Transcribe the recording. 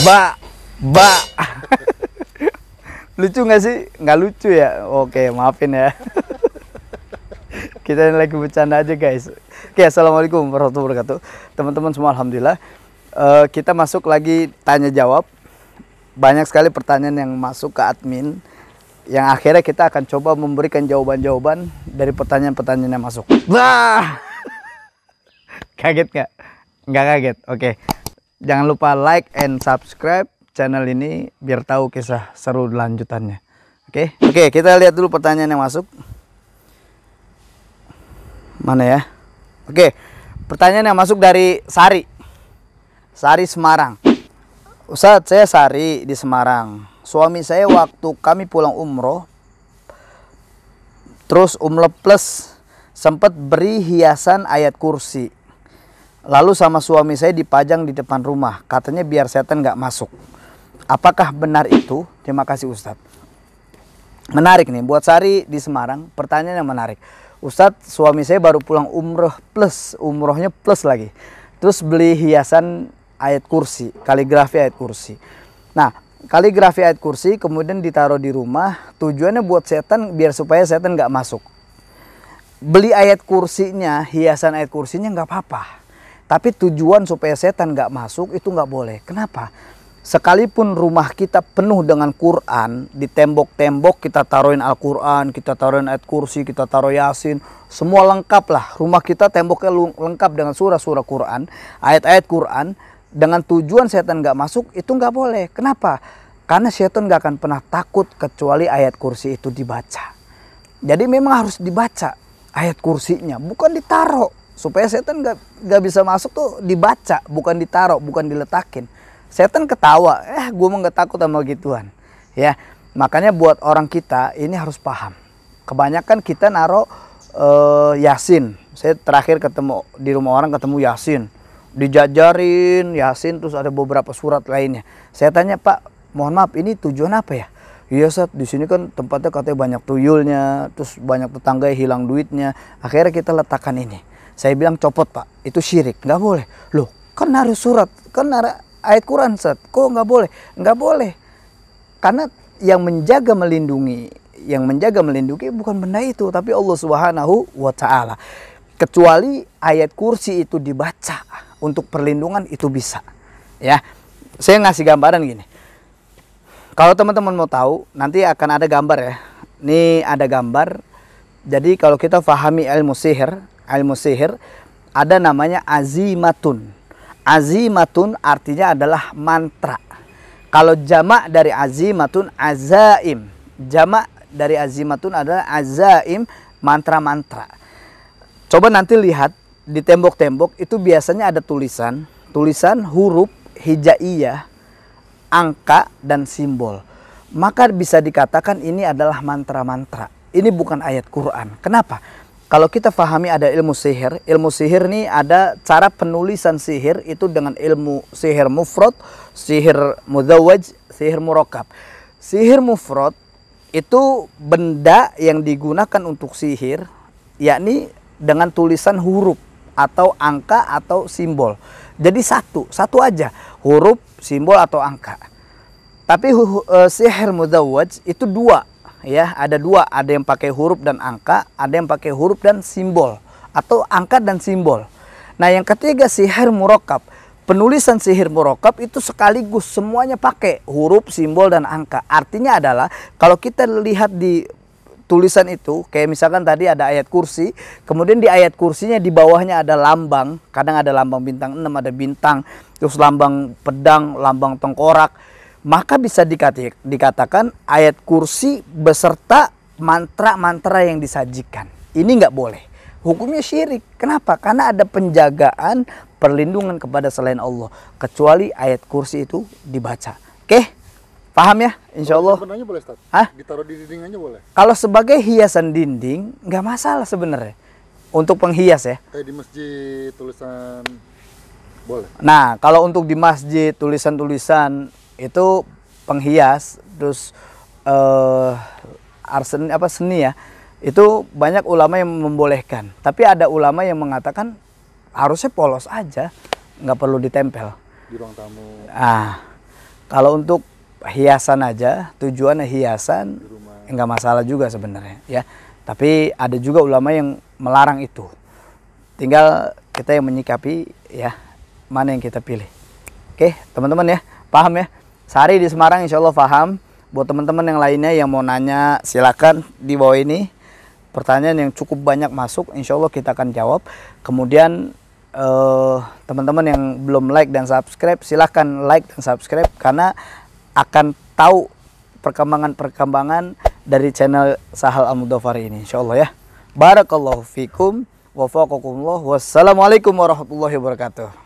Ba, ba. Lucu nggak sih? Nggak lucu ya? Oke, maafin ya. Kita ini lagi bercanda aja guys. Oke, assalamualaikum warahmatullahi wabarakatuh. Teman-teman semua, alhamdulillah. Kita masuk lagi tanya jawab. Banyak sekali pertanyaan yang masuk ke admin. Yang akhirnya kita akan coba memberikan jawaban-jawaban dari pertanyaan-pertanyaan yang masuk. Wah! Kaget nggak? Nggak kaget. Oke. Jangan lupa like and subscribe channel ini biar tahu kisah seru lanjutannya. Oke. Oke, kita lihat dulu pertanyaan yang masuk. Mana ya? Oke. Pertanyaan yang masuk dari Sari. Sari Semarang. Ustadz, saya Sari di Semarang. Suami saya waktu kami pulang umroh terus plus sempat beri hiasan ayat kursi. Lalu sama suami saya dipajang di depan rumah. Katanya biar setan nggak masuk. Apakah benar itu? Terima kasih Ustadz. Menarik nih. Buat Sari di Semarang. Pertanyaan yang menarik. Ustadz, suami saya baru pulang umroh plus. Umrohnya plus lagi. Terus beli hiasan ayat kursi. Kaligrafi ayat kursi. Nah, kaligrafi ayat kursi kemudian ditaruh di rumah. Tujuannya buat setan biar supaya setan nggak masuk. Beli ayat kursinya, hiasan ayat kursinya nggak apa-apa. Tapi tujuan supaya setan nggak masuk itu nggak boleh. Kenapa? Sekalipun rumah kita penuh dengan Quran, di tembok-tembok kita taruhin Al-Quran, kita taruhin ayat kursi, kita taruh Yasin, semua lengkap lah. Rumah kita temboknya lengkap dengan surah-surah Quran, ayat-ayat Quran, dengan tujuan setan nggak masuk itu nggak boleh. Kenapa? Karena setan nggak akan pernah takut kecuali ayat kursi itu dibaca. Jadi memang harus dibaca ayat kursinya, bukan ditaruh. Supaya setan gak bisa masuk tuh dibaca, bukan ditaruh, bukan diletakin. Setan ketawa, gue mah gak takut sama gituan. Ya, makanya buat orang kita ini harus paham. Kebanyakan kita naruh Yasin. Saya terakhir ketemu di rumah orang ketemu Yasin, dijajarin Yasin, terus ada beberapa surat lainnya. Saya tanya, Pak, mohon maaf ini tujuan apa ya? Iya Sat, di sini kan tempatnya katanya banyak tuyulnya, terus banyak tetangga yang hilang duitnya. Akhirnya kita letakkan ini. Saya bilang copot Pak, itu syirik, nggak boleh. Loh, kan naruh surat, kan naruh ayat Quran Sat, kok nggak boleh? Nggak boleh, karena yang menjaga melindungi bukan benda itu, tapi Allah Subhanahu wa Ta'ala. Kecuali ayat kursi itu dibaca untuk perlindungan itu bisa. Ya, saya ngasih gambaran gini. Kalau teman-teman mau tahu, nanti akan ada gambar ya. Ini ada gambar. Jadi kalau kita pahami ilmu sihir ada namanya azimatun. Azimatun artinya adalah mantra. Kalau jamak dari azimatun azaim. Jamak dari azimatun adalah azaim, mantra-mantra. Coba nanti lihat di tembok-tembok itu biasanya ada tulisan huruf hijaiyah, angka dan simbol. Maka bisa dikatakan ini adalah mantra-mantra. Ini bukan ayat Quran. Kenapa? Kalau kita pahami ada ilmu sihir ini ada cara penulisan sihir itu dengan ilmu sihir mufrad, sihir mudawwaj, sihir murakkab. Sihir mufrad itu benda yang digunakan untuk sihir, yakni dengan tulisan huruf atau angka atau simbol. Jadi satu aja, huruf, simbol atau angka. Tapi sihir mudawwaj itu dua. Ya, ada dua, ada yang pakai huruf dan angka, ada yang pakai huruf dan simbol atau angka dan simbol. Nah, yang ketiga sihir murakkab. Penulisan sihir murakkab itu sekaligus semuanya pakai huruf, simbol dan angka. Artinya adalah kalau kita lihat di tulisan itu, kayak misalkan tadi ada ayat kursi, kemudian di ayat kursinya di bawahnya ada lambang, kadang ada lambang bintang 6, ada bintang, terus lambang pedang, lambang tengkorak. Maka bisa dikatakan ayat kursi beserta mantra-mantra yang disajikan. Ini nggak boleh. Hukumnya syirik. Kenapa? Karena ada penjagaan, perlindungan kepada selain Allah. Kecuali ayat kursi itu dibaca. Oke? Paham ya? Insya Allah. Sebenarnya boleh, Ustaz? Hah? Ditaruh di dinding aja boleh? Kalau sebagai hiasan dinding, nggak masalah sebenarnya. Untuk penghias ya. Kayak di masjid tulisan boleh? Nah, kalau untuk di masjid tulisan-tulisan itu penghias, terus seni ya, itu banyak ulama yang membolehkan. Tapi ada ulama yang mengatakan harusnya polos aja, nggak perlu ditempel di ruang tamu. Kalau untuk hiasan aja, tujuannya hiasan, di rumah. enggak masalah juga sebenarnya ya. Tapi ada juga ulama yang melarang itu. Tinggal kita yang menyikapi ya, mana yang kita pilih. Oke, teman-teman ya, paham ya? Sari di Semarang insya Allah paham. Buat teman-teman yang lainnya yang mau nanya, silakan di bawah ini. Pertanyaan yang cukup banyak masuk, insya Allah kita akan jawab. Kemudian teman-teman yang belum like dan subscribe, silahkan like dan subscribe karena akan tahu perkembangan-perkembangan dari channel Sahal Al-Mudhafari ini, insya Allah ya. Barakallahu fikum wa faqakumullah. Wassalamualaikum warahmatullahi wabarakatuh.